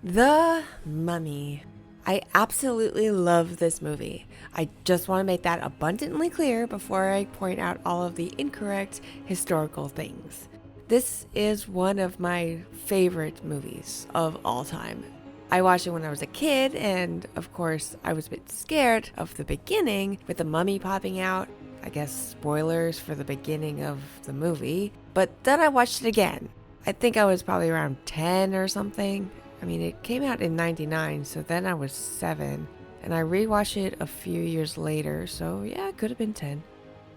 The Mummy. I absolutely love this movie. I just want to make that abundantly clear before I point out all of the incorrect historical things. This is one of my favorite movies of all time. I watched it when I was a kid, and of course, I was a bit scared of the beginning with the mummy popping out. I guess spoilers for the beginning of the movie. But then I watched it again. I think I was probably around 10 or something. I mean, it came out in 99, so then I was 7. And I rewatched it a few years later, so yeah, it could have been 10.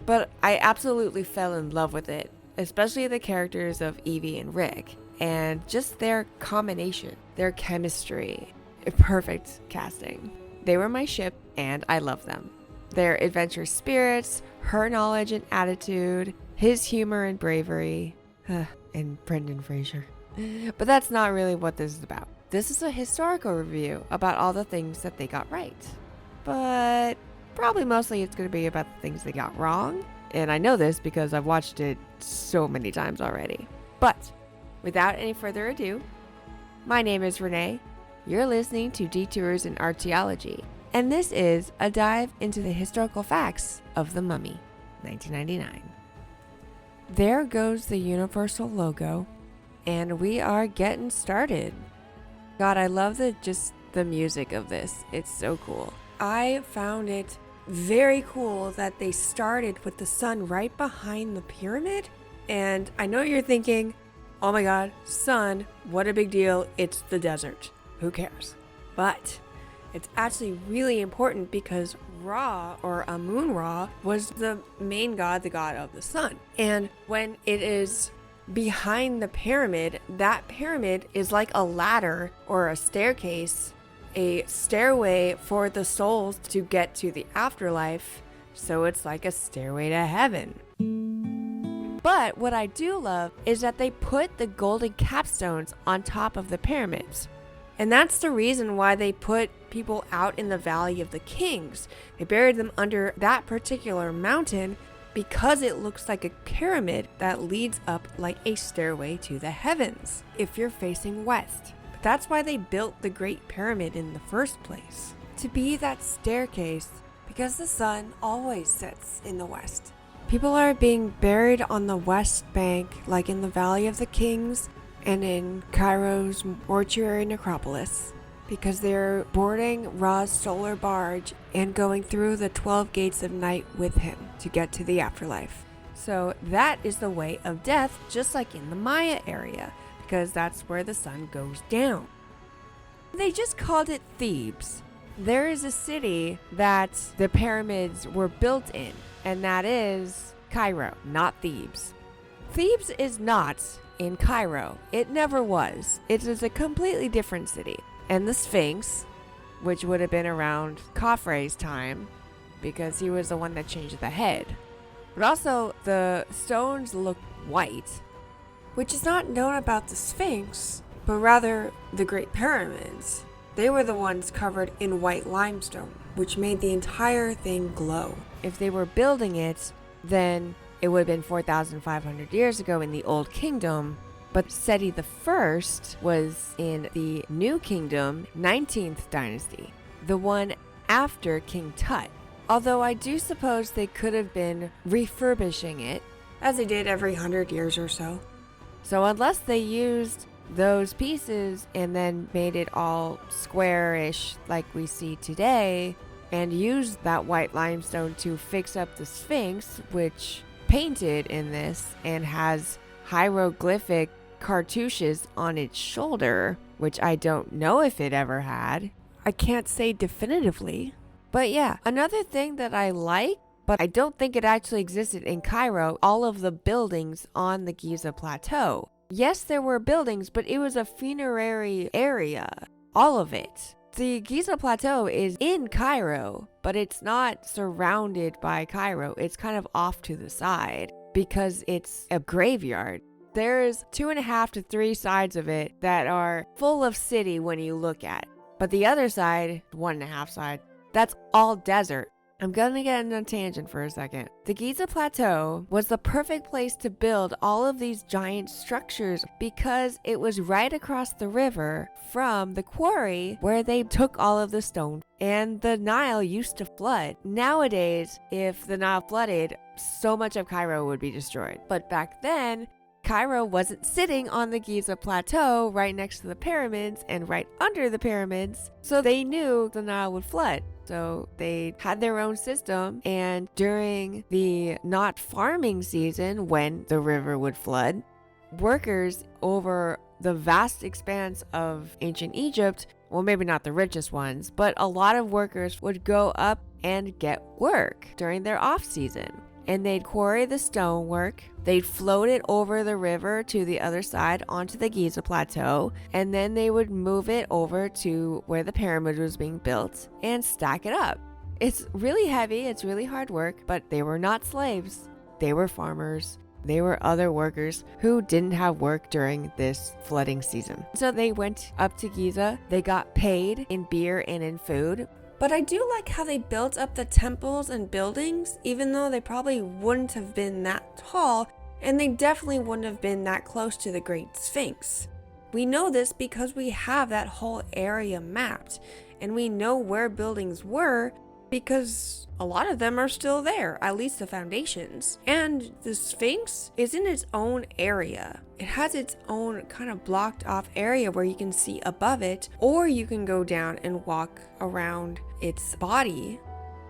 But I absolutely fell in love with it, especially the characters of Evie and Rick, and just their combination, their chemistry. Perfect casting. They were my ship, and I love them. Their adventurous spirits, her knowledge and attitude, his humor and bravery, and Brendan Fraser. But that's not really what this is about. This is a historical review about all the things that they got right. But probably mostly it's going to be about the things they got wrong. And I know this because I've watched it so many times already. But without any further ado, my name is Renee. You're listening to Detours in Archaeology. And this is a dive into the historical facts of The Mummy, 1999. There goes the Universal logo. And we are getting started. God, I love the music of this. It's so cool. I found it very cool that they started with the sun right behind the pyramid. And I know you're thinking, oh my God, sun, what a big deal. It's the desert. Who cares? But it's actually really important because Ra, or Amun-Ra, was the main god, the god of the sun. And when it is behind the pyramid, that pyramid is like a ladder or a staircase, a stairway for the souls to get to the afterlife. So it's like a stairway to heaven. But what I do love is that they put the golden capstones on top of the pyramids. And that's the reason why they put people out in the Valley of the Kings. They buried them under that particular mountain because it looks like a pyramid that leads up like a stairway to the heavens if you're facing west. But that's why they built the Great Pyramid in the first place, to be that staircase, because the sun always sets in the west. People are being buried on the west bank, like in the Valley of the Kings and in Cairo's mortuary necropolis, because they're boarding Ra's solar barge and going through the 12 gates of night with him to get to the afterlife. So that is the way of death, just like in the Maya area, because that's where the sun goes down. They just called it Thebes. There is a city that the pyramids were built in, and that is Cairo, not Thebes. Thebes is not in Cairo. It never was. It is a completely different city. And the Sphinx, which would have been around Khafre's time, because he was the one that changed the head. But also, the stones look white, which is not known about the Sphinx, but rather the Great Pyramids. They were the ones covered in white limestone, which made the entire thing glow. If they were building it, then it would have been 4,500 years ago in the Old Kingdom. But Seti I was in the New Kingdom, 19th dynasty, the one after King Tut. Although I do suppose they could have been refurbishing it, as they did every 100 years or so. So unless they used those pieces and then made it all square-ish like we see today, and used that white limestone to fix up the Sphinx, which painted in this and has hieroglyphic cartouches on its shoulder, which I don't know if it ever had. I can't say definitively. But yeah, another thing that I like, but I don't think it actually existed in Cairo, all of the buildings on the Giza Plateau. Yes, there were buildings, but it was a funerary area. All of it. The Giza Plateau is in Cairo, but it's not surrounded by Cairo. It's kind of off to the side because it's a graveyard. There's 2.5 to 3 sides of it that are full of city when you look at it. But the other side, 1.5 side, that's all desert. I'm gonna get on a tangent for a second. The Giza Plateau was the perfect place to build all of these giant structures because it was right across the river from the quarry where they took all of the stone. And the Nile used to flood. Nowadays, if the Nile flooded, so much of Cairo would be destroyed. But back then, Cairo wasn't sitting on the Giza Plateau right next to the pyramids and right under the pyramids, so they knew the Nile would flood. So they had their own system, and during the not farming season, when the river would flood, workers over the vast expanse of ancient Egypt, well, maybe not the richest ones, but a lot of workers would go up and get work during their off season. And they'd quarry the stonework, they'd float it over the river to the other side onto the Giza Plateau, and then they would move it over to where the pyramid was being built and stack it up. It's really heavy, it's really hard work, but they were not slaves. They were farmers. They were other workers who didn't have work during this flooding season. So they went up to Giza, they got paid in beer and in food. But I do like how they built up the temples and buildings, even though they probably wouldn't have been that tall, and they definitely wouldn't have been that close to the Great Sphinx. We know this because we have that whole area mapped, and we know where buildings were because a lot of them are still there, at least the foundations. And the Sphinx is in its own area. It has its own kind of blocked off area where you can see above it, or you can go down and walk around its body.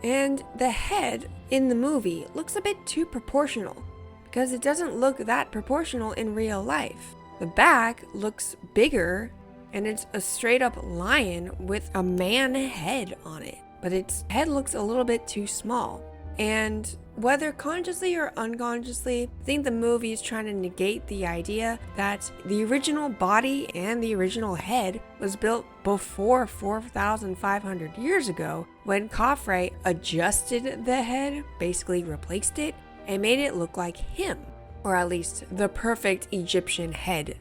And the head in the movie looks a bit too proportional because it doesn't look that proportional in real life. The back looks bigger, and it's a straight up lion with a man head on it. But its head looks a little bit too small. And whether consciously or unconsciously, I think the movie is trying to negate the idea that the original body and the original head was built before 4,500 years ago, when Khafre adjusted the head, basically replaced it, and made it look like him, or at least the perfect Egyptian head.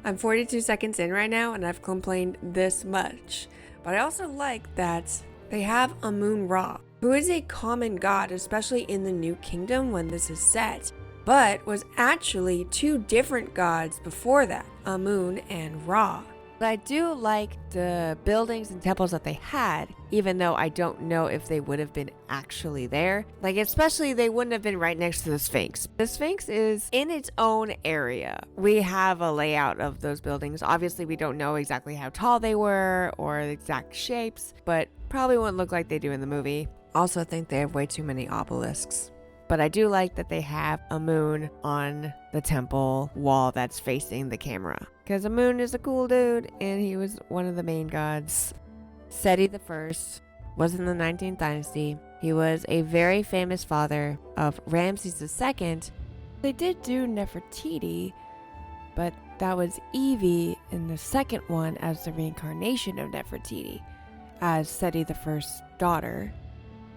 I'm 42 seconds in right now, and I've complained this much. But I also like that they have Amun-Ra, who is a common god, especially in the New Kingdom when this is set, but was actually two different gods before that, Amun and Ra. But I do like the buildings and temples that they had, even though I don't know if they would have been actually there. Like, especially they wouldn't have been right next to the Sphinx. The Sphinx is in its own area. We have a layout of those buildings. Obviously, we don't know exactly how tall they were or the exact shapes, but probably wouldn't look like they do in the movie. Also think they have way too many obelisks. But I do like that they have Amun on the temple wall that's facing the camera, because Amun is a cool dude and he was one of the main gods. Seti I was in the 19th dynasty. He was a very famous father of Ramses II. They did do Nefertiti, but that was Evie in the second one as the reincarnation of Nefertiti, as Seti I's daughter,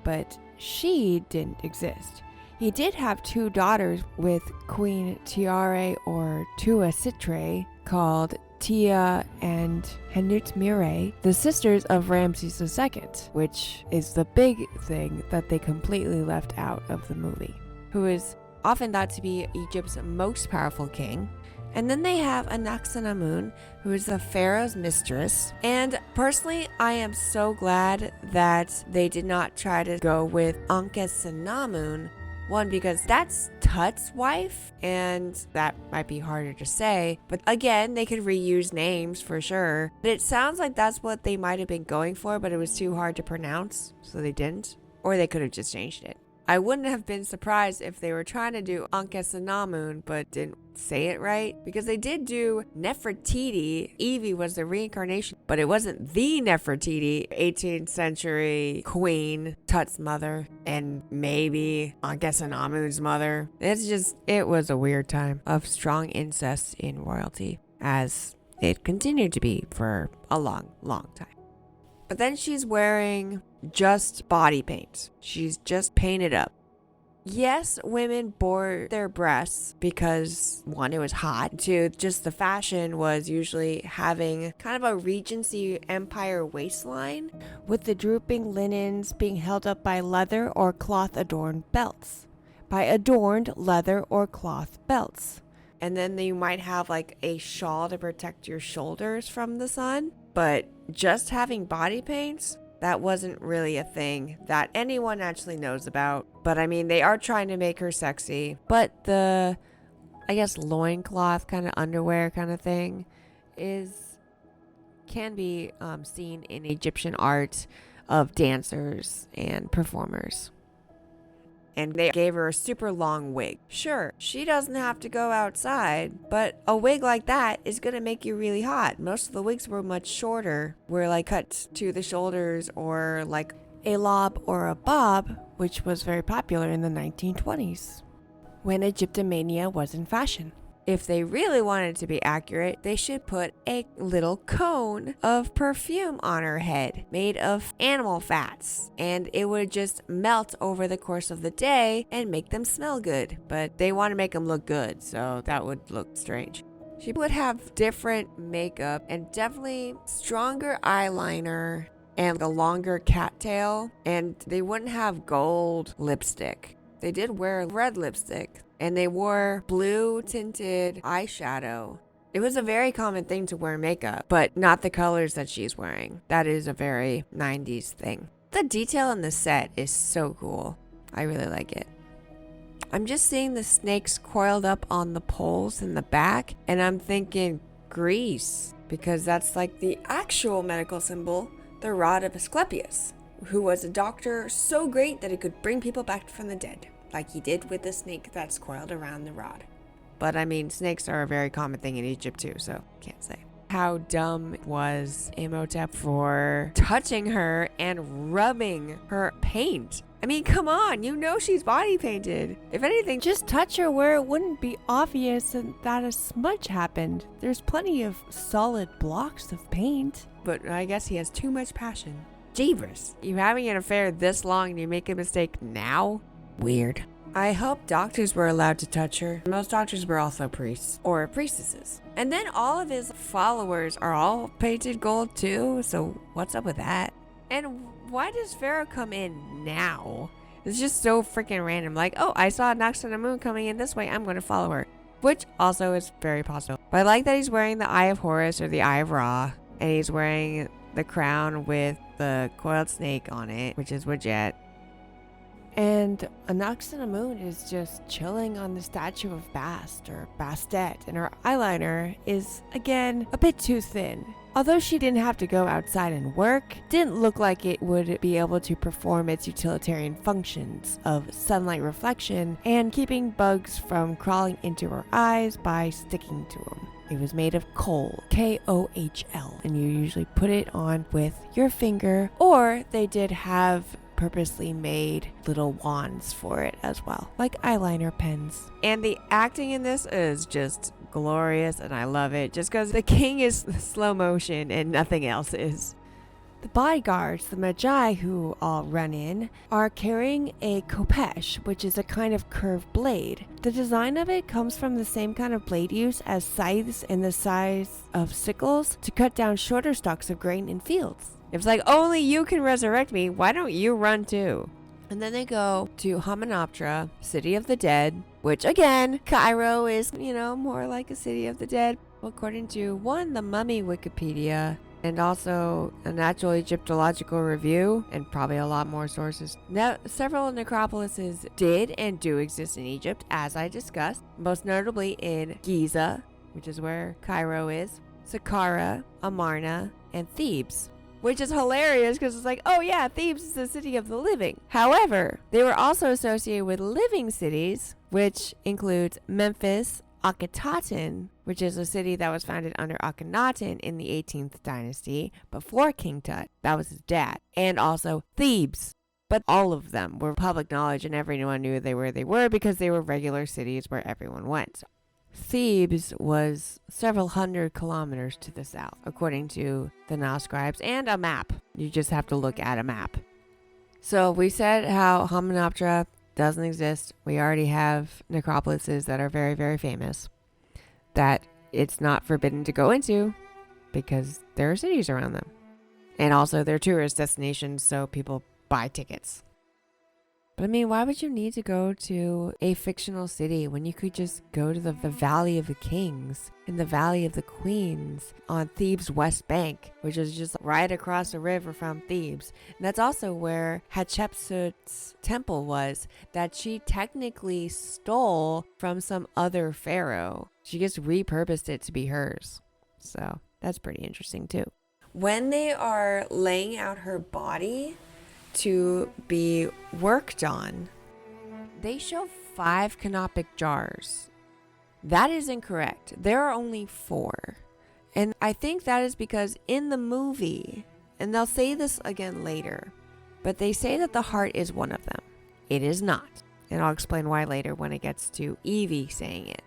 but she didn't exist. He did have two daughters with Queen Tiare or Tua Sitre, called Tia and Henut-Mire, the sisters of Ramses II, which is the big thing that they completely left out of the movie, who is often thought to be Egypt's most powerful king. And then they have Anaxenamun, who is the pharaoh's mistress. And personally, I am so glad that they did not try to go with Ankhesenamun. One, because that's Tut's wife, and that might be harder to say. But again, they could reuse names for sure. But it sounds like that's what they might have been going for, but it was too hard to pronounce, so they didn't. Or they could have just changed it. I wouldn't have been surprised if they were trying to do Ankhesenamun but didn't say it right, because they did do Nefertiti. Evie was the reincarnation, but it wasn't the Nefertiti, 18th century queen, Tut's mother, and maybe Ankhesenamun's mother. It was a weird time of strong incest in royalty, as it continued to be for a long, long time. But then she's wearing just body paint. She's just painted up. Yes, women bore their breasts because, one, it was hot. Two, just the fashion was usually having kind of a Regency Empire waistline, with the drooping linens being held up by leather or cloth adorned belts. By adorned leather or cloth belts. And then you might have like a shawl to protect your shoulders from the sun. But just having body paints, that wasn't really a thing that anyone actually knows about. But I mean, they are trying to make her sexy. But the, I guess, loincloth kind of underwear kind of thing can be seen in Egyptian art of dancers and performers. And they gave her a super long wig. Sure, she doesn't have to go outside, but a wig like that is gonna make you really hot. Most of the wigs were much shorter, were like cut to the shoulders, or like a lob or a bob, which was very popular in the 1920s, when Egyptomania was in fashion. If they really wanted to be accurate, they should put a little cone of perfume on her head made of animal fats, and it would just melt over the course of the day and make them smell good. But they want to make them look good, so that would look strange. She would have different makeup and definitely stronger eyeliner and a longer cattail, and they wouldn't have gold lipstick. They did wear red lipstick. And they wore blue tinted eyeshadow. It was a very common thing to wear makeup, but not the colors that she's wearing. That is a very 90s thing. The detail in the set is so cool. I really like it. I'm just seeing the snakes coiled up on the poles in the back, and I'm thinking Greece, because that's like the actual medical symbol, the rod of Asclepius, who was a doctor so great that he could bring people back from the dead, like he did with the snake that's coiled around the rod. But I mean, snakes are a very common thing in Egypt too, so can't say. How dumb was Imhotep for touching her and rubbing her paint? I mean, come on, you know she's body painted. If anything, just touch her where it wouldn't be obvious that a smudge happened. There's plenty of solid blocks of paint. But I guess he has too much passion. Jeebers, you having an affair this long and you make a mistake now? Weird. I hope doctors were allowed to touch her. Most doctors were also priests or priestesses. And then all of his followers are all painted gold too, so what's up with that? And why does Pharaoh come in now? It's just so freaking random. Like, oh, I saw Noxanamun coming in this way, I'm going to follow her. Which also is very possible. But I like that he's wearing the Eye of Horus or the Eye of Ra. And he's wearing the crown with the coiled snake on it, which is Wadjet. And Noxanamun is just chilling on the statue of Bast or Bastet, and her eyeliner is, again, a bit too thin. Although she didn't have to go outside and work, didn't look like it would be able to perform its utilitarian functions of sunlight reflection and keeping bugs from crawling into her eyes by sticking to them. It was made of kohl, K-O-H-L, and you usually put it on with your finger, or they did have purposely made little wands for it as well, like eyeliner pens. And the acting in this is just glorious, and I love it just because the king is slow motion and nothing else is. The bodyguards, the magi who all run in, are carrying a khopesh, which is a kind of curved blade. The design of it comes from the same kind of blade use as scythes in the size of sickles to cut down shorter stalks of grain in fields. It's like, only you can resurrect me, why don't you run too? And then they go to Hamunaptra, city of the dead, which again, Cairo is, more like a city of the dead. According to the Mummy Wikipedia, and also a Natural Egyptological Review, and probably a lot more sources. Now, several necropolises did and do exist in Egypt, as I discussed, most notably in Giza, which is where Cairo is, Saqqara, Amarna, and Thebes. Which is hilarious because it's like, oh yeah, Thebes is the city of the living. However, they were also associated with living cities, which includes Memphis, Akhetaten, which is a city that was founded under Akhenaten in the 18th dynasty before King Tut. That was his dad. And also Thebes. But all of them were public knowledge and everyone knew they were because they were regular cities where everyone went. Thebes was several hundred kilometers to the south, according to the Nile scribes and a map. You just have to look at a map. So we said how Hamunaptra doesn't exist. We already have necropolises that are very, very famous that it's not forbidden to go into because there are cities around them. And also they're tourist destinations, so people buy tickets. But I mean, why would you need to go to a fictional city when you could just go to the Valley of the Kings and the Valley of the Queens on Thebes' West Bank, which is just right across the river from Thebes. And that's also where Hatshepsut's temple was, that she technically stole from some other pharaoh. She just repurposed it to be hers. So that's pretty interesting too. When they are laying out her body to be worked on, they show 5 canopic jars. That is incorrect. There are only 4. And I think that is because in the movie, and they'll say this again later, but they say that the heart is one of them. It is not. And I'll explain why later when it gets to Evie saying it.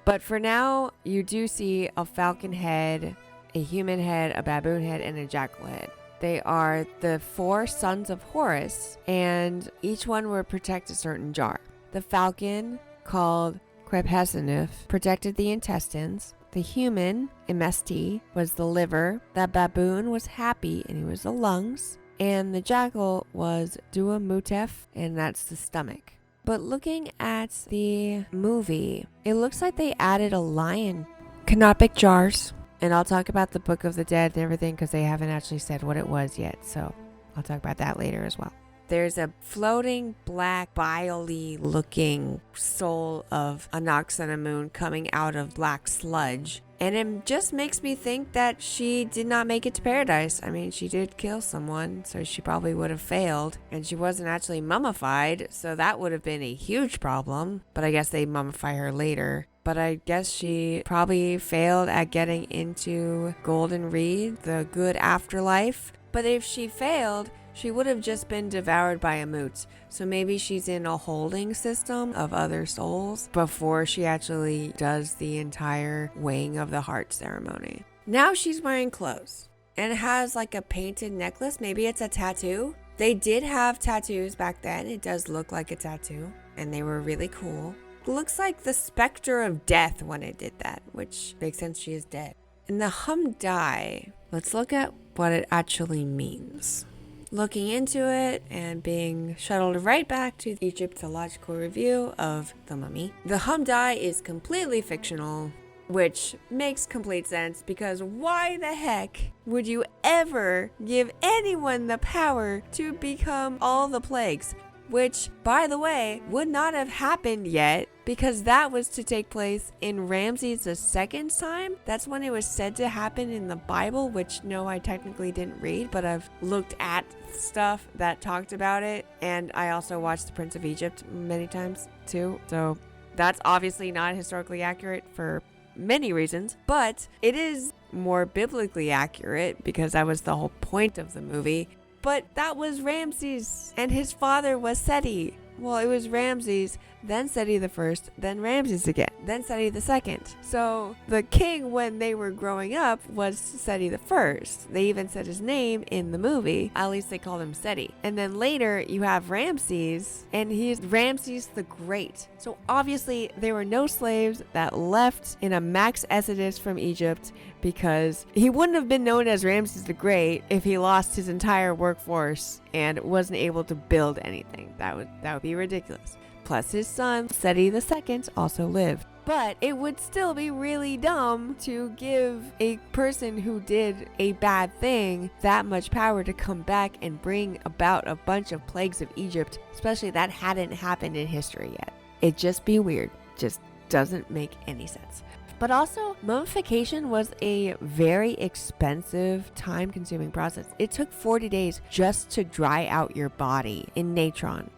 But for now, you do see a falcon head, a human head, a baboon head, and a jackal head. They are the 4 sons of Horus, and each one would protect a certain jar. The falcon, called Krephesenuf, protected the intestines. The human, MST, was the liver. The baboon was Happy, and he was the lungs. And the jackal was Duamutef, and that's the stomach. But looking at the movie, it looks like they added a lion. Canopic jars. And I'll talk about the Book of the Dead and everything because they haven't actually said what it was yet. So I'll talk about that later as well. There's a floating black, bile-y looking soul of Anaxanamun coming out of black sludge. And it just makes me think that she did not make it to paradise. I mean, she did kill someone, so she probably would have failed. And she wasn't actually mummified, so that would have been a huge problem. But I guess they mummify her later. But I guess she probably failed at getting into Golden Reed, the good afterlife. But if she failed, she would have just been devoured by a moot. So maybe she's in a holding system of other souls before she actually does the entire weighing of the heart ceremony. Now she's wearing clothes and has like a painted necklace. Maybe it's a tattoo. They did have tattoos back then. It does look like a tattoo and they were really cool. It looks like the specter of death when it did that, which makes sense, she is dead. And the Hamdai, let's look at what it actually means. Looking into it and being shuttled right back to the Egyptological review of the mummy. The Hamdai is completely fictional, which makes complete sense because why the heck would you ever give anyone the power to become all the plagues? Which, by the way, would not have happened yet because that was to take place in Ramses II's time. That's when it was said to happen in the Bible, which no, I technically didn't read, but I've looked at stuff that talked about it. And I also watched The Prince of Egypt many times too. So that's obviously not historically accurate for many reasons, but it is more biblically accurate because that was the whole point of the movie. But that was Ramses, and his father was Seti. Well, it was Ramses, then Seti the first, then Ramses again, then Seti the second. So the king, when they were growing up, was Seti the first. They even said his name in the movie. At least they called him Seti. And then later you have Ramses, and he's Ramses the Great. So obviously there were no slaves that left in a max exodus from Egypt because he wouldn't have been known as Ramses the Great if he lost his entire workforce and wasn't able to build anything. That would be ridiculous. Plus his son, Seti II, also lived. But it would still be really dumb to give a person who did a bad thing that much power to come back and bring about a bunch of plagues of Egypt, especially that hadn't happened in history yet. It'd just be weird. Just doesn't make any sense. But also, mummification was a very expensive, time-consuming process. It took 40 days just to dry out your body in natron.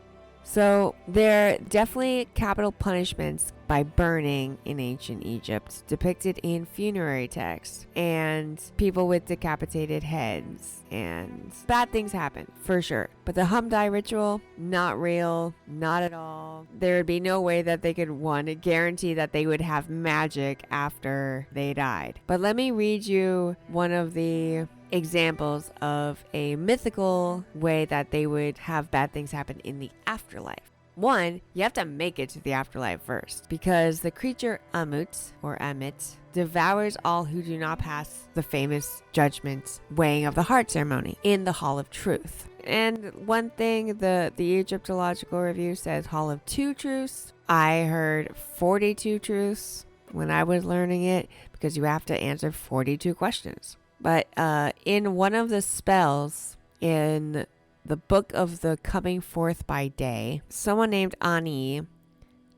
So there are definitely capital punishments by burning in ancient Egypt, depicted in funerary texts, and people with decapitated heads, and bad things happen, for sure. But the Hamdai ritual, not real, not at all. There would be no way that they could, one, guarantee that they would have magic after they died. But let me read you one of the examples of a mythical way that they would have bad things happen in the afterlife. One, you have to make it to the afterlife first, because the creature Amut, or Amit, devours all who do not pass the famous judgment weighing of the heart ceremony in the Hall of Truth. And one thing, the Egyptological Review says Hall of Two Truths. I heard 42 truths when I was learning it, because you have to answer 42 questions. But in one of the spells in the Book of the Coming Forth by Day, someone named Ani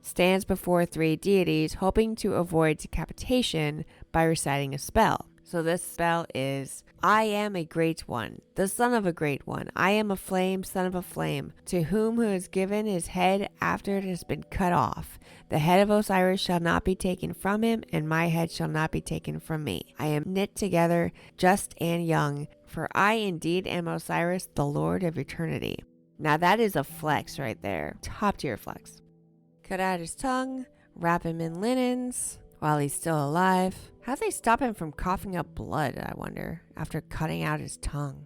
stands before 3 deities hoping to avoid decapitation by reciting a spell. So this spell is, I am a great one, the son of a great one. I am a flame, son of a flame, to whom who is given his head after it has been cut off. The head of Osiris shall not be taken from him, and my head shall not be taken from me. I am knit together, just and young, for I indeed am Osiris, the Lord of eternity. Now that is a flex right there. Top tier flex. Cut out his tongue, wrap him in linens while he's still alive. How'd they stop him from coughing up blood, I wonder, after cutting out his tongue?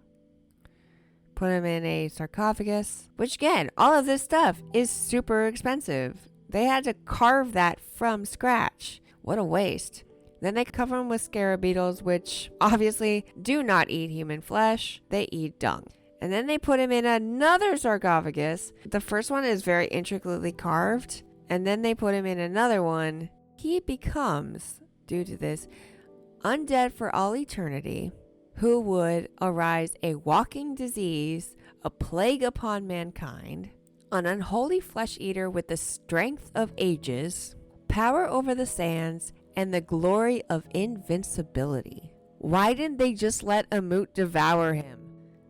Put him in a sarcophagus, which again, all of this stuff is super expensive. They had to carve that from scratch. What a waste. Then they cover him with scarab beetles, which obviously do not eat human flesh. They eat dung. And then they put him in another sarcophagus. The first one is very intricately carved. And then they put him in another one. He becomes, due to this, undead for all eternity, who would arise a walking disease, a plague upon mankind, an unholy flesh eater with the strength of ages, power over the sands, and the glory of invincibility. Why didn't they just let Amut devour him?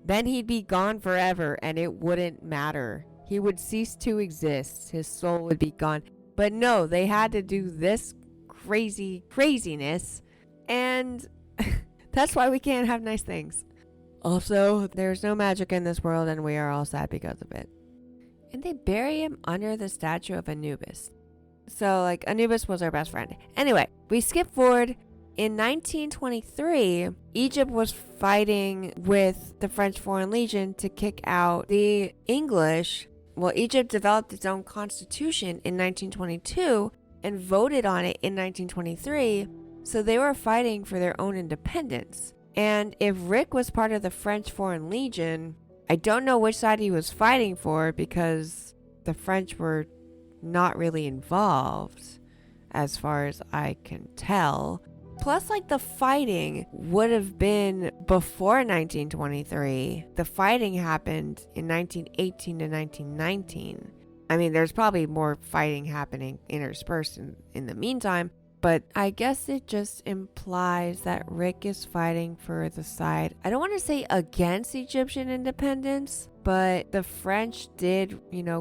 Then he'd be gone forever and it wouldn't matter. He would cease to exist. His soul would be gone. But no, they had to do this craziness, and that's why we can't have nice things. Also, there's no magic in this world and we are all sad because of it. And they bury him under the statue of Anubis. So, like, Anubis was our best friend. Anyway, we skip forward. In 1923, Egypt was fighting with the French Foreign Legion to kick out the English. Well, Egypt developed its own constitution in 1922 and voted on it in 1923. So they were fighting for their own independence. And if Rick was part of the French Foreign Legion, I don't know which side he was fighting for, because the French were not really involved as far as I can tell. Plus, like, the fighting would have been before 1923. The fighting happened in 1918 to 1919. I mean, there's probably more fighting happening interspersed in the meantime, but I guess it just implies that Rick is fighting for the side, I don't want to say against Egyptian independence, but the French did,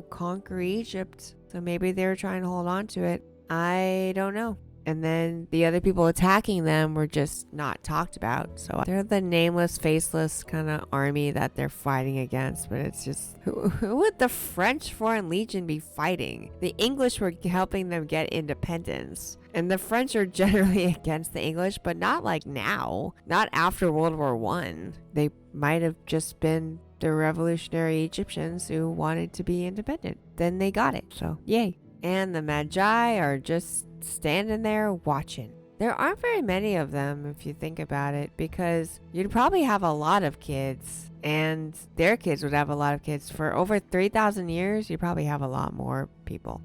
conquer Egypt. So maybe they were trying to hold on to it. I don't know. And then the other people attacking them were just not talked about. So they're the nameless, faceless kind of army that they're fighting against. But it's just, who would the French Foreign Legion be fighting? The English were helping them get independence. And the French are generally against the English, but not like now. Not after World War I. They might have just been the revolutionary Egyptians who wanted to be independent. Then they got it. So yay. And the Magi are just standing there watching. There aren't very many of them if you think about it, because you'd probably have a lot of kids and their kids would have a lot of kids. For over 3,000 years, you probably have a lot more people.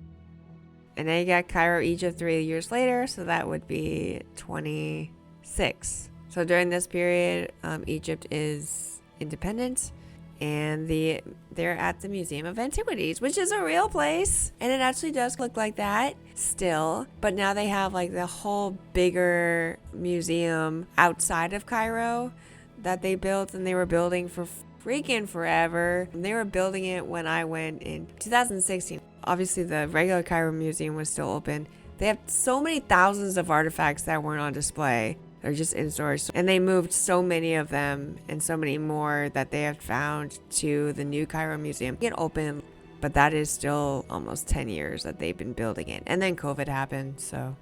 And then you got Cairo, Egypt 3 years later, so that would be 26. So during this period, Egypt is independent. And they're at the Museum of Antiquities, which is a real place. And it actually does look like that still. But now they have like the whole bigger museum outside of Cairo that they built, and they were building for freaking forever. And they were building it when I went in 2016. Obviously, the regular Cairo Museum was still open. They have so many thousands of artifacts that weren't on display. They're just in storage. And they moved so many of them and so many more that they have found to the new Cairo Museum. It opened, but that is still almost 10 years that they've been building it. And then COVID happened, so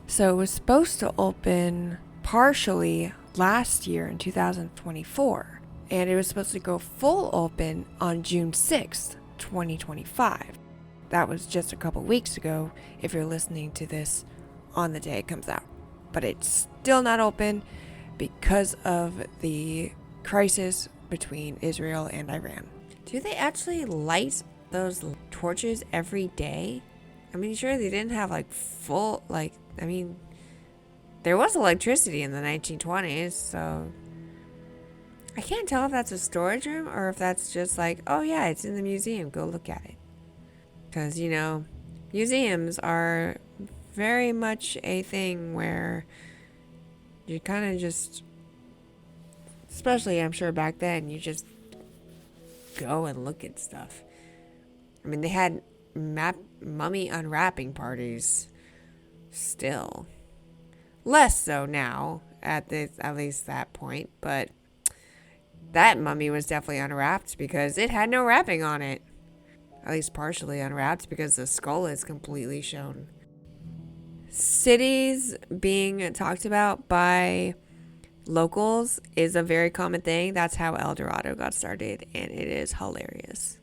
it was supposed to open partially last year in 2024. And it was supposed to go full open on June 6th, 2025. that was just a couple weeks ago if you're listening to this on the day it comes out. But it's still not open because of the crisis between Israel and Iran. Do they actually light those torches every day? I mean, sure, they didn't have there was electricity in the 1920s, so I can't tell if that's a storage room or if that's just like, oh yeah, it's in the museum, go look at it. Because, museums are very much a thing where you kind of just, especially I'm sure back then, you just go and look at stuff. I mean, they had mummy unwrapping parties still. Less so now at least that point, but that mummy was definitely unwrapped because it had no wrapping on it. At least partially unwrapped because the skull is completely shown. Cities being talked about by locals is a very common thing. That's how El Dorado got started, and it is hilarious.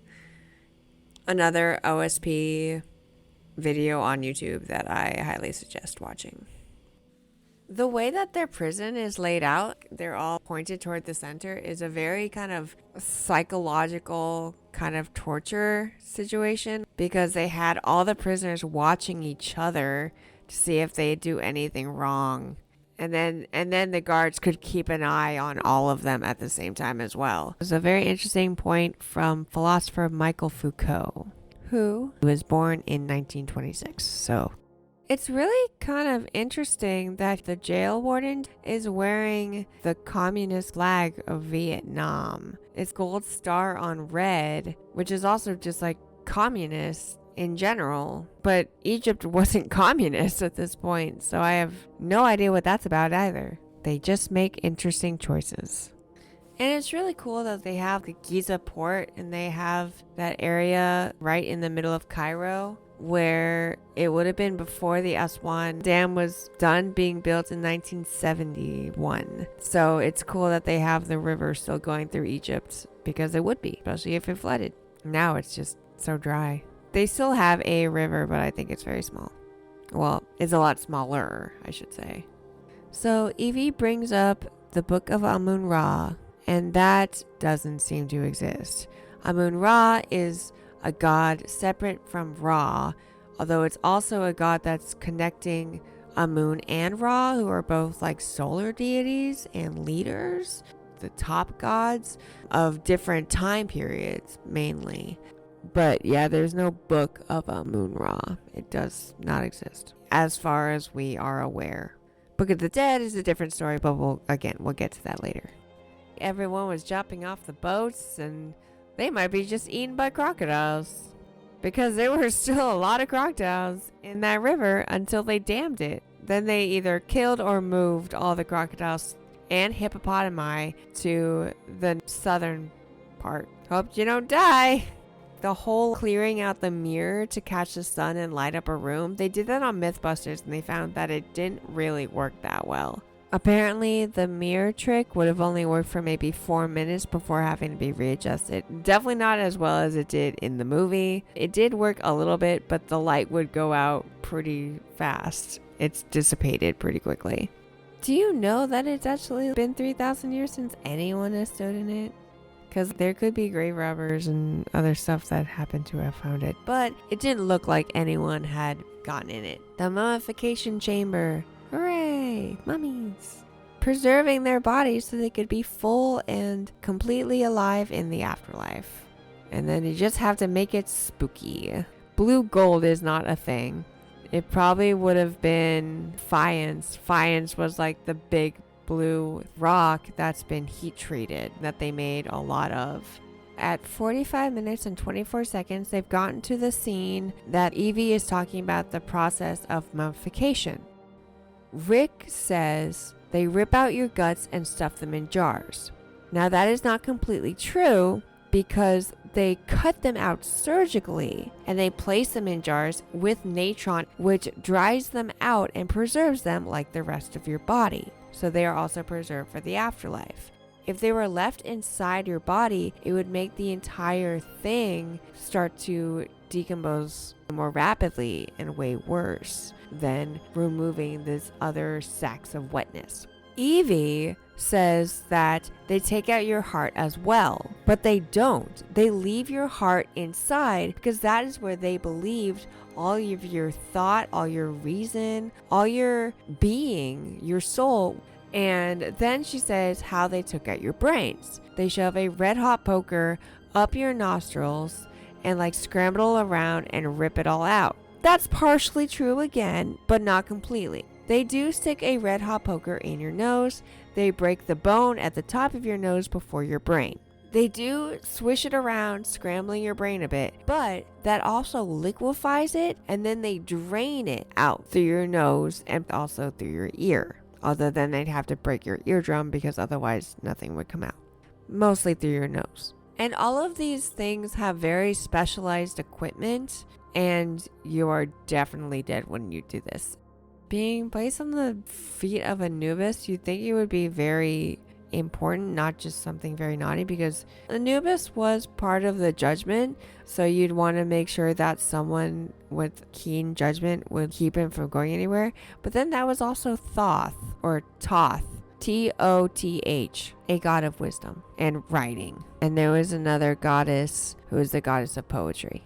Another OSP video on YouTube that I highly suggest watching. The way that their prison is laid out, they're all pointed toward the center, is a very kind of psychological kind of torture situation because they had all the prisoners watching each other to see if they do anything wrong. And then the guards could keep an eye on all of them at the same time as well. It's a very interesting point from philosopher Michael Foucault, who was born in 1926. So it's really kind of interesting that the jail warden is wearing the communist flag of Vietnam. It's gold star on red, which is also just like communist in general. But Egypt wasn't communist at this point, so I have no idea what that's about either. They just make interesting choices. And it's really cool that they have the Giza port and they have that area right in the middle of Cairo where it would have been before the Aswan Dam was done being built in 1971. So it's cool that they have the river still going through Egypt because it would be, especially if it flooded. Now it's just so dry. They still have a river, but I think it's very small. Well, it's a lot smaller, I should say. So Evie brings up the Book of Amun-Ra, and that doesn't seem to exist. Amun-Ra is a god separate from Ra, although it's also a god that's connecting Amun and Ra, who are both like solar deities and leaders, the top gods of different time periods mainly. But yeah, there's no Book of Amun-Ra. It does not exist, as far as we are aware. Book of the Dead is a different story, but we'll get to that later. Everyone was jumping off the boats, and they might be just eaten by crocodiles. Because there were still a lot of crocodiles in that river until they dammed it. Then they either killed or moved all the crocodiles and hippopotami to the southern part. Hope you don't die. The whole clearing out the mirror to catch the sun and light up a room, they did that on Mythbusters and they found that it didn't really work that well. Apparently, the mirror trick would have only worked for maybe 4 minutes before having to be readjusted. Definitely not as well as it did in the movie. It did work a little bit, but the light would go out pretty fast. It's dissipated pretty quickly. Do you know that it's actually been 3,000 years since anyone has stood in it? Because there could be grave robbers and other stuff that happened to have found it. But it didn't look like anyone had gotten in it. The mummification chamber. Hooray! Mummies! Preserving their bodies so they could be full and completely alive in the afterlife. And then you just have to make it spooky. Blue gold is not a thing. It probably would have been faience. Faience was like the big blue rock that's been heat treated that they made a lot of. At 45 minutes and 24 seconds, they've gotten to the scene that Evie is talking about the process of mummification. Rick says they rip out your guts and stuff them in jars. Now that is not completely true because they cut them out surgically and they place them in jars with natron, which dries them out and preserves them like the rest of your body. So they are also preserved for the afterlife. If they were left inside your body, it would make the entire thing start to decompose more rapidly and way worse than removing this other sacks of wetness. Evie says that they take out your heart as well, but they don't. They leave your heart inside because that is where they believed all of your thought, all your reason, all your being, your soul. And then she says how they took out your brains. They shove a red hot poker up your nostrils and like scramble around and rip it all out. That's partially true again, but not completely. They do stick a red hot poker in your nose. They break the bone at the top of your nose before your brain. They do swish it around, scrambling your brain a bit, but that also liquefies it, and then they drain it out through your nose and also through your ear. Other than they'd have to break your eardrum because otherwise nothing would come out. Mostly through your nose. And all of these things have very specialized equipment, and you are definitely dead when you do this. Being placed on the feet of Anubis, you'd think it would be very important, not just something very naughty, because Anubis was part of the judgment, so you'd want to make sure that someone with keen judgment would keep him from going anywhere. But then that was also Thoth, or Toth, Toth, a god of wisdom and writing. And there was another goddess who was the goddess of poetry.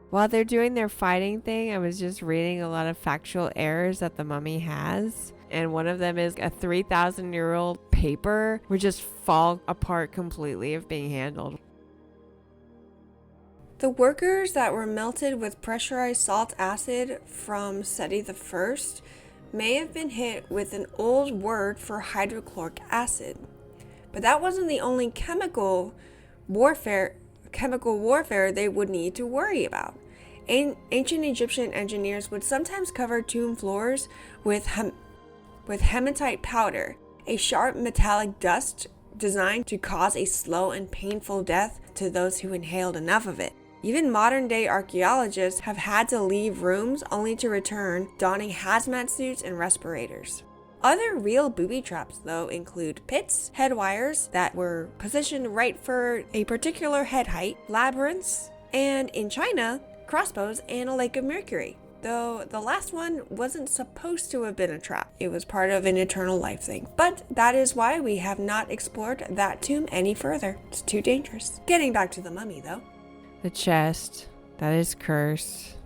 While they're doing their fighting thing, I was just reading a lot of factual errors that the mummy has. And one of them is a 3,000-year-old paper would just fall apart completely if being handled. The workers that were melted with pressurized salt acid from Seti I may have been hit with an old word for hydrochloric acid. But that wasn't the only chemical warfare they would need to worry about. Ancient Egyptian engineers would sometimes cover tomb floors with hematite powder, a sharp metallic dust designed to cause a slow and painful death to those who inhaled enough of it. Even modern-day archaeologists have had to leave rooms only to return donning hazmat suits and respirators. Other real booby traps, though, include pits, head wires that were positioned right for a particular head height, labyrinths, and in China, crossbows and a lake of mercury. Though the last one wasn't supposed to have been a trap. It was part of an eternal life thing. But that is why we have not explored that tomb any further. It's too dangerous. Getting back to the mummy, though. The chest, that is cursed.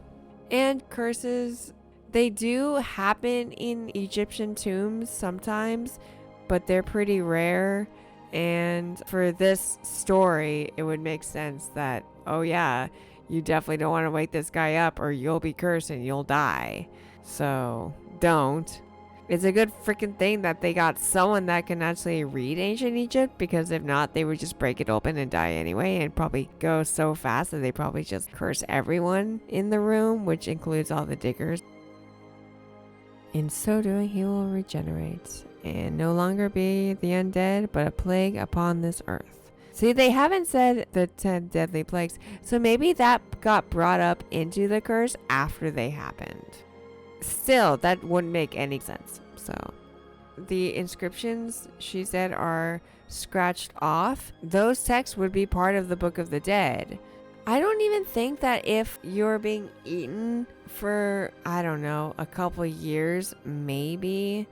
And curses, they do happen in Egyptian tombs sometimes, but they're pretty rare. And for this story, it would make sense that, oh yeah, you definitely don't want to wake this guy up or you'll be cursed and you'll die. So don't. It's a good freaking thing that they got someone that can actually read ancient Egypt, because if not, they would just break it open and die anyway, and probably go so fast that they probably just curse everyone in the room, which includes all the diggers. In so doing, he will regenerate and no longer be the undead, but a plague upon this earth. See, they haven't said the 10 deadly plagues, so maybe that got brought up into the curse after they happened. Still, that wouldn't make any sense. So, the inscriptions, she said, are scratched off. Those texts would be part of the Book of the Dead. I don't even think that if you're being eaten for, I don't know, a couple years, maybe,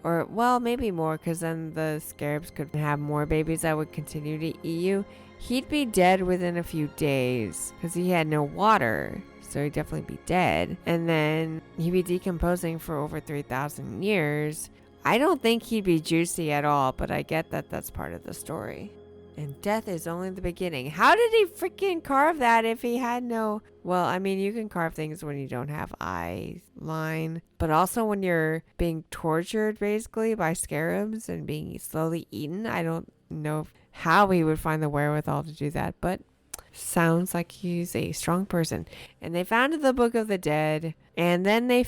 or, well, maybe more, because then the scarabs could have more babies that would continue to eat you. He'd be dead within a few days, because he had no water, so he'd definitely be dead. And then he'd be decomposing for over 3,000 years. I don't think he'd be juicy at all, but I get that that's part of the story. And death is only the beginning. How did he freaking carve that if he had no... Well, I mean, you can carve things when you don't have eye line. But also when you're being tortured, basically, by scarabs and being slowly eaten. I don't know how he would find the wherewithal to do that. But sounds like he's a strong person. And they found the Book of the Dead. And then they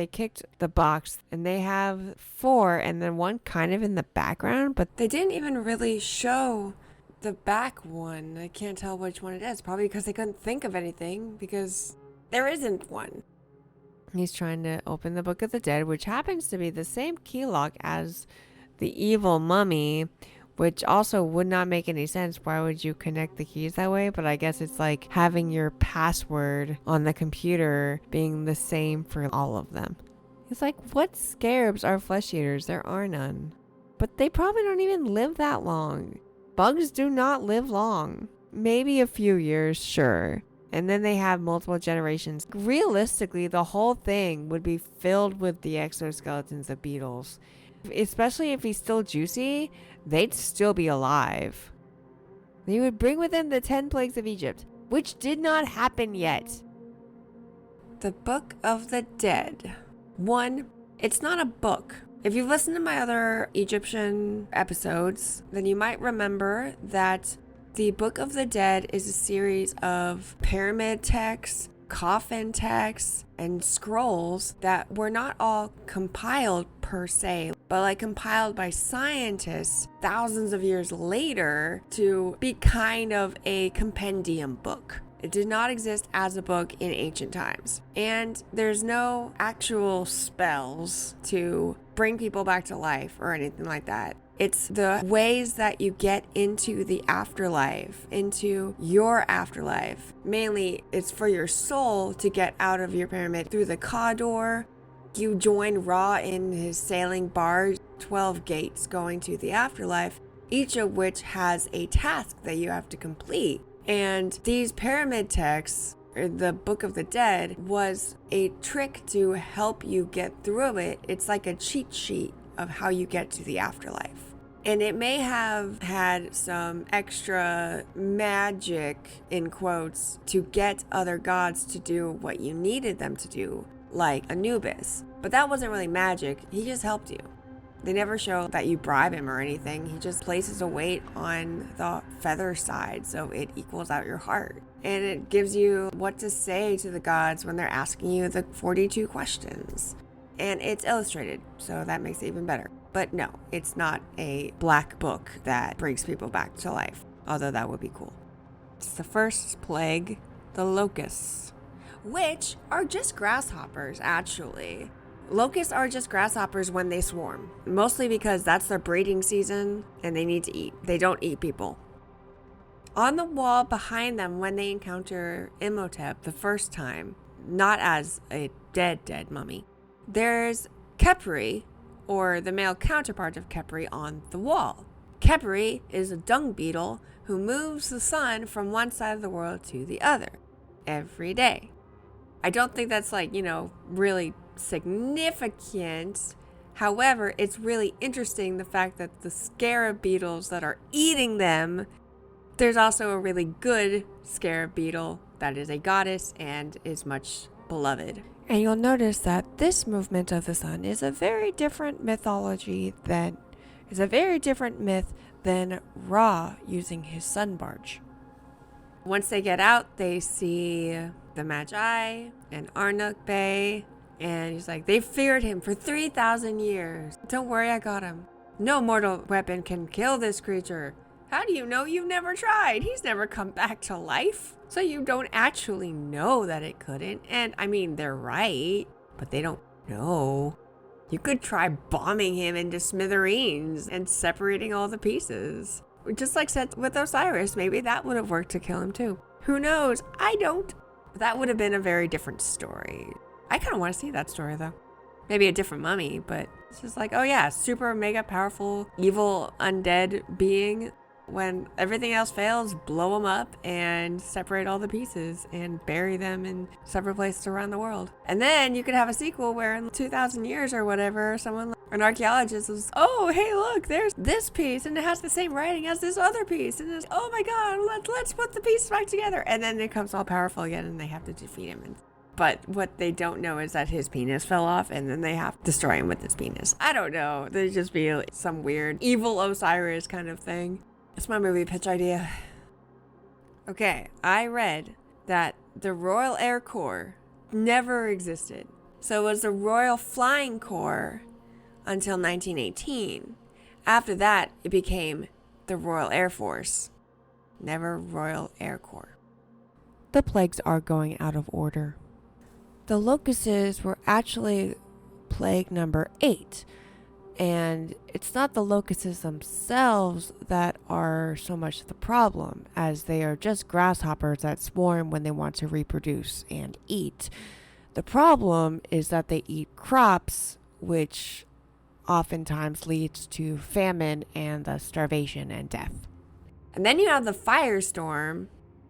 kicked the box, and they have 4 and then one kind of in the background, but they didn't even really show the back one. I can't tell which one it is, probably because they couldn't think of anything, because there isn't one. He's trying to open the Book of the Dead, which happens to be the same key lock as the evil mummy, which also would not make any sense. Why would you connect the keys that way? But I guess it's like having your password on the computer being the same for all of them. It's like, what scarabs are flesh eaters? There are none. But they probably don't even live that long. Bugs do not live long. Maybe a few years, sure. And then they have multiple generations. Realistically, the whole thing would be filled with the exoskeletons of beetles. Especially if he's still juicy, they'd still be alive. They would bring with them the 10 plagues of Egypt, which did not happen yet. The Book of the Dead. 1, it's not a book. If you've listened to my other Egyptian episodes, then you might remember that the Book of the Dead is a series of pyramid texts, coffin texts, and scrolls that were not all compiled per se, but like compiled by scientists thousands of years later to be kind of a compendium book. It did not exist as a book in ancient times. And there's no actual spells to bring people back to life or anything like that. It's the ways that you get into the afterlife, into your afterlife. Mainly, it's for your soul to get out of your pyramid through the Ka door. You join Ra in his sailing barge, 12 gates going to the afterlife, each of which has a task that you have to complete. And these pyramid texts, or the Book of the Dead, was a trick to help you get through it. It's like a cheat sheet of how you get to the afterlife. And it may have had some extra magic, in quotes, to get other gods to do what you needed them to do, like Anubis. But that wasn't really magic. He just helped you. They never show that you bribe him or anything. He just places a weight on the feather side so it equals out your heart. And it gives you what to say to the gods when they're asking you the 42 questions. And it's illustrated, so that makes it even better. But no, it's not a black book that brings people back to life, although that would be cool. It's the first plague, the locusts, which are just grasshoppers, actually. Locusts are just grasshoppers when they swarm, mostly because that's their breeding season and they need to eat. They don't eat people. On the wall behind them, when they encounter Imhotep the first time, not as a dead mummy, there's Khepri, or the male counterpart of Khepri, on the wall. Khepri is a dung beetle who moves the sun from one side of the world to the other every day. I don't think that's really significant. However, it's really interesting the fact that the scarab beetles that are eating them, there's also a really good scarab beetle that is a goddess and is much beloved. And you'll notice that this movement of the sun is a very different myth than Ra using his sun barge. Once they get out, they see the Magi and Arnuk Bey, and he's like, they feared him for 3,000 years. Don't worry, I got him. No mortal weapon can kill this creature. How do you know? You've never tried. He's never come back to life. So you don't actually know that it couldn't. And I mean, they're right, but they don't know. You could try bombing him into smithereens and separating all the pieces. Just like said with Osiris, maybe that would have worked to kill him too. Who knows? I don't. That would have been a very different story. I kind of want to see that story though. Maybe a different mummy, but it's just like, oh yeah, super mega powerful, evil, undead being. When everything else fails, blow them up and separate all the pieces and bury them in several places around the world. And then you could have a sequel where in 2,000 years or whatever, an archaeologist was, oh, hey, look, there's this piece and it has the same writing as this other piece. And it's, oh my God, let's put the pieces back together. And then it becomes all powerful again and they have to defeat him. But what they don't know is that his penis fell off and then they have to destroy him with his penis. I don't know. There'd just be some weird evil Osiris kind of thing. It's my movie pitch idea. Okay, I read that the Royal Air Corps never existed. So it was the Royal Flying Corps until 1918. After that, it became the Royal Air Force. Never Royal Air Corps. The plagues are going out of order. The locusts were actually plague number 8. And It's not the locusts themselves that are so much the problem, as they are just grasshoppers that swarm when they want to reproduce and eat. The problem is that they eat crops, which oftentimes leads to famine and thus starvation and death. And then you have the firestorm,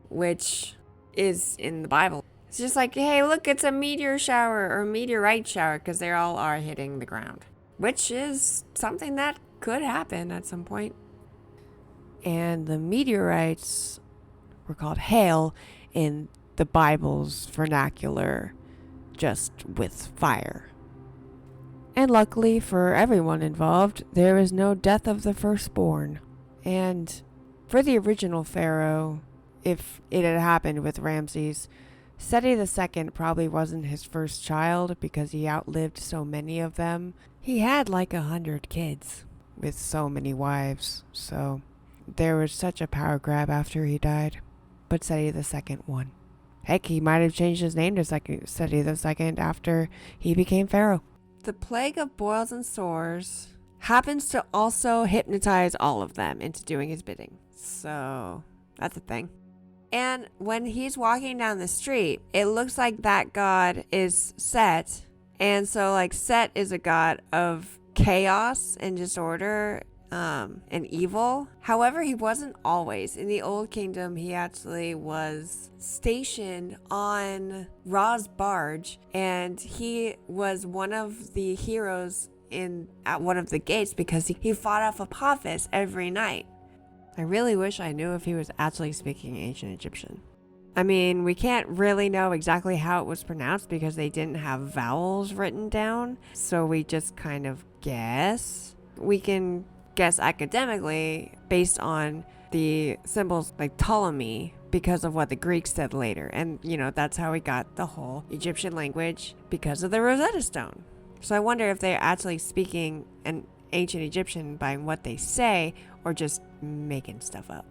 which is in the Bible. It's just like, hey, look, it's a meteor shower or meteorite shower, because they all are hitting the ground, which is something that could happen at some point. And the meteorites were called hail in the Bible's vernacular, just with fire. And luckily for everyone involved, there is no death of the firstborn. And for the original pharaoh, if it had happened with Ramses, Seti II probably wasn't his first child because he outlived so many of them. He had like 100 kids with so many wives, so there was such a power grab after he died. But Seti II won. Heck, he might have changed his name to Seti II after he became pharaoh. The plague of boils and sores happens to also hypnotize all of them into doing his bidding. So that's a thing. And when he's walking down the street, it looks like that god is Set. And so like Set is a god of chaos and disorder and evil. However, he wasn't always. In the Old Kingdom, he actually was stationed on Ra's barge, and he was one of the heroes at one of the gates because he fought off Apophis every night. I really wish I knew if he was actually speaking ancient Egyptian. I mean, we can't really know exactly how it was pronounced because they didn't have vowels written down, so we just kind of guess. We can guess academically based on the symbols like Ptolemy because of what the Greeks said later. And, that's how we got the whole Egyptian language because of the Rosetta Stone. So I wonder if they're actually speaking an ancient Egyptian by what they say or just making stuff up.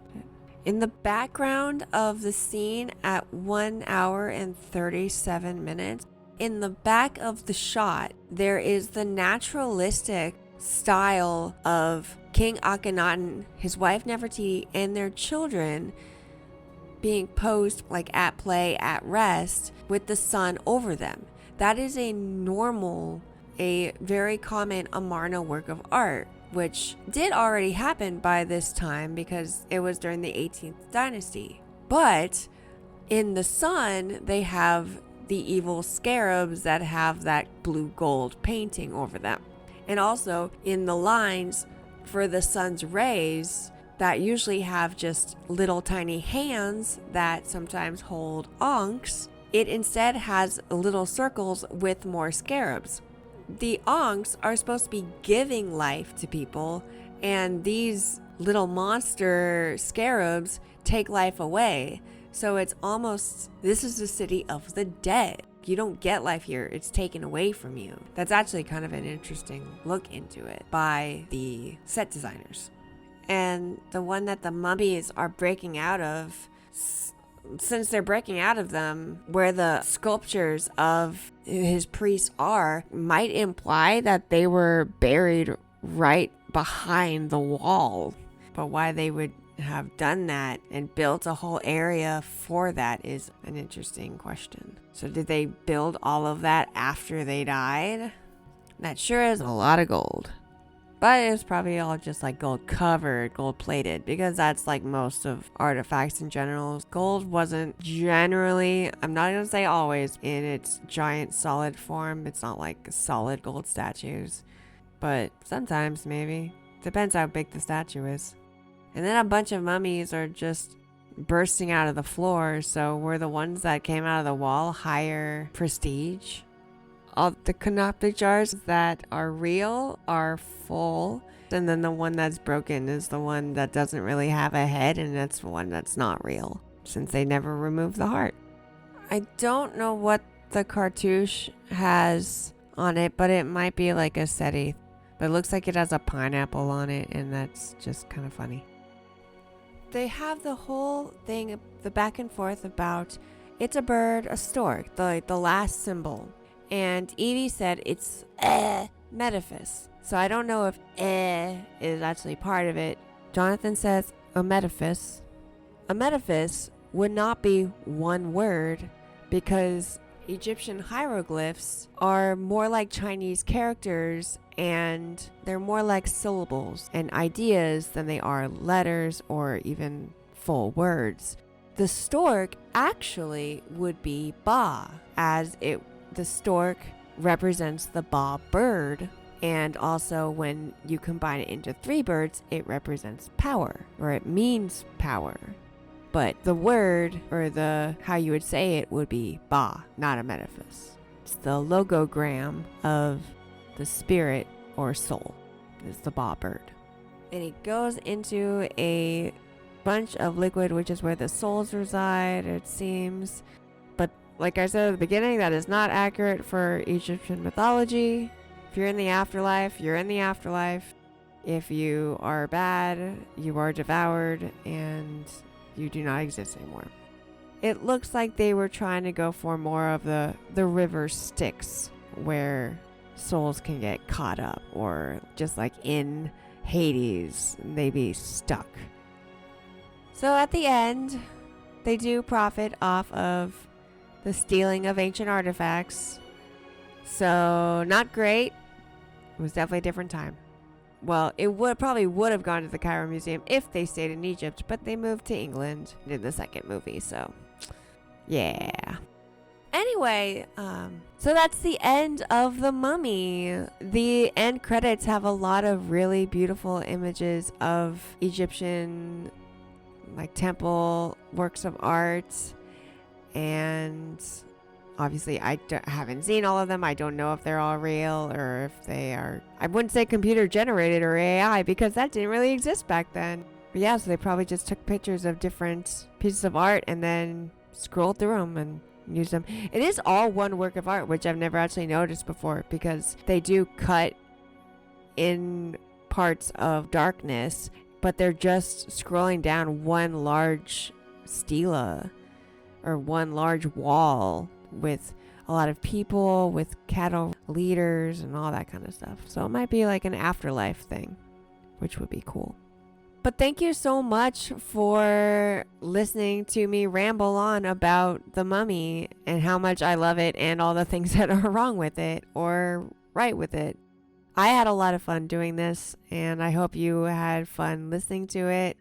In the background of the scene at 1 hour and 37 minutes, in the back of the shot, there is the naturalistic style of King Akhenaten, his wife Nefertiti, and their children being posed like at play, at rest, with the sun over them. That is a very common Amarna work of art, which did already happen by this time because it was during the 18th dynasty. But in the sun, they have the evil scarabs that have that blue gold painting over them. And also in the lines for the sun's rays that usually have just little tiny hands that sometimes hold ankhs, it instead has little circles with more scarabs. The ankhs are supposed to be giving life to people, and these little monster scarabs take life away. So it's almost, this is the city of the dead. You don't get life here, it's taken away from you. That's actually kind of an interesting look into it by the set designers. And the one that the mummies are breaking out of, since they're breaking out of them, where the sculptures of his priests are, might imply that they were buried right behind the wall. But why they would have done that and built a whole area for that is an interesting question. So did they build all of that after they died? That sure is a lot of gold. But it was probably all just like gold covered, gold plated, because that's like most of artifacts in general. Gold wasn't generally, I'm not going to say always, in its giant solid form. It's not like solid gold statues, but sometimes maybe. Depends how big the statue is. And then a bunch of mummies are just bursting out of the floor, so were the ones that came out of the wall higher prestige? All the canoptic jars that are real are full, and then the one that's broken is the one that doesn't really have a head, and that's the one that's not real, since they never removed the heart. I don't know what the cartouche has on it, but it might be like a SETI. But it looks like it has a pineapple on it, and that's just kind of funny. They have the whole thing, the back and forth about it's a bird, a stork, the last symbol. And Evie said it's Metaphys. So I don't know if is actually part of it. Jonathan says a metaphys. A metaphys would not be one word because Egyptian hieroglyphs are more like Chinese characters and they're more like syllables and ideas than they are letters or even full words. The stork actually would be Ba, as the stork represents the Ba bird, and also when you combine it into three birds, it represents power, or it means power. But the word, or how you would say it, would be Ba, not a metaphys. It's the logogram of the spirit or soul. It's the Ba bird. And it goes into a bunch of liquid, which is where the souls reside, it seems. But like I said at the beginning, that is not accurate for Egyptian mythology. If you're in the afterlife, you're in the afterlife. If you are bad, you are devoured and you do not exist anymore. It looks like they were trying to go for more of the river Styx, where souls can get caught up, or just like in Hades, they be stuck. So at the end, they do profit off of the stealing of ancient artifacts. So not great. It was definitely a different time. Well, it probably would have gone to the Cairo Museum if they stayed in Egypt, but they moved to England in the second movie, so yeah. Anyway, so that's the end of The Mummy. The end credits have a lot of really beautiful images of Egyptian like temple works of art, and obviously I haven't seen all of them. I don't know if they're all real or if they are, I wouldn't say computer generated or AI because that didn't really exist back then. But yeah, so they probably just took pictures of different pieces of art and then scrolled through them and used them. It is all one work of art, which I've never actually noticed before, because they do cut in parts of darkness, but they're just scrolling down one large stela or one large wall with a lot of people, with cattle leaders and all that kind of stuff. So it might be like an afterlife thing, which would be cool. But thank you so much for listening to me ramble on about The Mummy and how much I love it and all the things that are wrong with it or right with it. I had a lot of fun doing this, and I hope you had fun listening to it.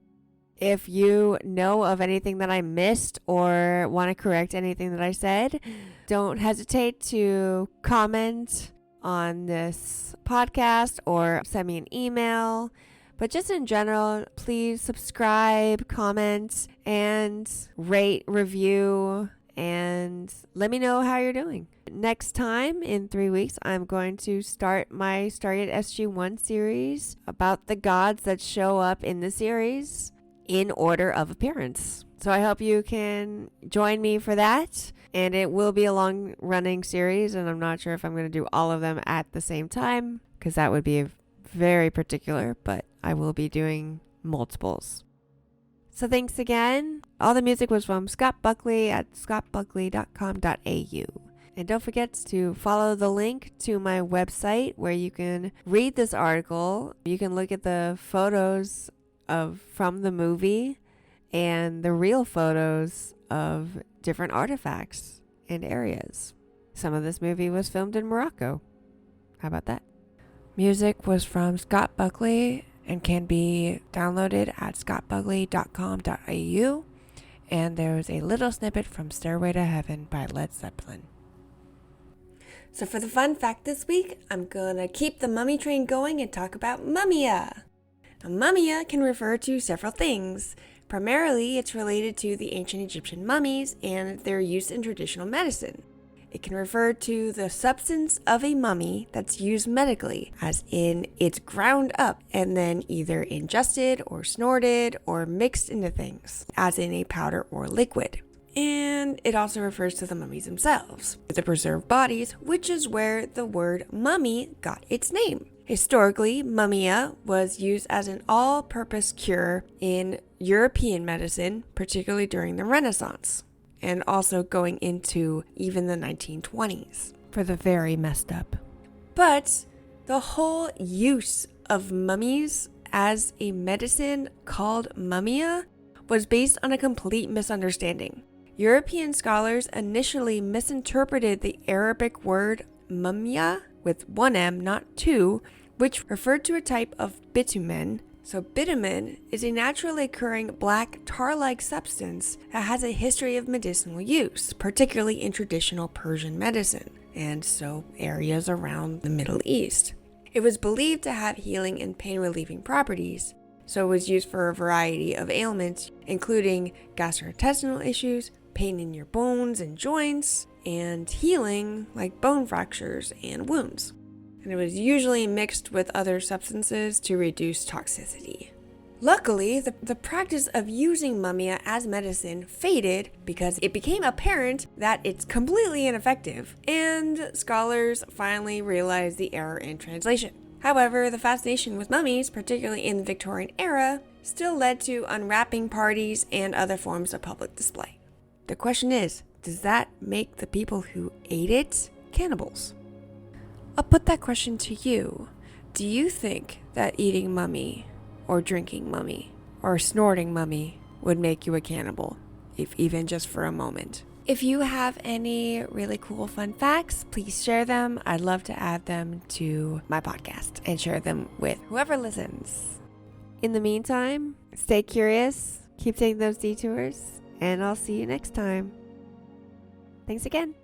If you know of anything that I missed or want to correct anything that I said, don't hesitate to comment on this podcast or send me an email. But just in general, please subscribe, comment, and rate, review, and let me know how you're doing. Next time, in 3 weeks, I'm going to start my Stargate SG-1 series about the gods that show up in the series in order of appearance. So I hope you can join me for that. And it will be a long-running series, and I'm not sure if I'm going to do all of them at the same time, because that would be very particular, but I will be doing multiples. So thanks again. All the music was from Scott Buckley at scottbuckley.com.au. And don't forget to follow the link to my website where you can read this article. You can look at the photos from the movie and the real photos of different artifacts and areas. Some of this movie was filmed in Morocco. How about that? Music was from Scott Buckley and can be downloaded at scottbuckley.com.au. And there's a little snippet from Stairway to Heaven by Led Zeppelin. So for the fun fact this week, I'm gonna keep the mummy train going and talk about mumia. A mumia can refer to several things. Primarily, it's related to the ancient Egyptian mummies and their use in traditional medicine. It can refer to the substance of a mummy that's used medically, as in it's ground up and then either ingested or snorted or mixed into things, as in a powder or liquid. And it also refers to the mummies themselves, the preserved bodies, which is where the word mummy got its name. Historically, mumia was used as an all-purpose cure in European medicine, particularly during the Renaissance, and also going into even the 1920s for the very messed up. But The whole use of mummies as a medicine called mummia was based on a complete misunderstanding. European scholars initially misinterpreted the Arabic word mumya with one M, not two, which referred to a type of bitumen. So bitumen is a naturally occurring black tar-like substance that has a history of medicinal use, particularly in traditional Persian medicine, and so areas around the Middle East. It was believed to have healing and pain-relieving properties, so it was used for a variety of ailments, including gastrointestinal issues, pain in your bones and joints, and healing like bone fractures and wounds. And it was usually mixed with other substances to reduce toxicity. Luckily, the practice of using mummia as medicine faded because it became apparent that it's completely ineffective, and scholars finally realized the error in translation. However, the fascination with mummies, particularly in the Victorian era, still led to unwrapping parties and other forms of public display. The question is, does that make the people who ate it cannibals? I'll put that question to you. Do you think that eating mummy, or drinking mummy, or snorting mummy would make you a cannibal, if even just for a moment? If you have any really cool fun facts, please share them. I'd love to add them to my podcast and share them with whoever listens. In the meantime, stay curious, keep taking those detours, and I'll see you next time. Thanks again.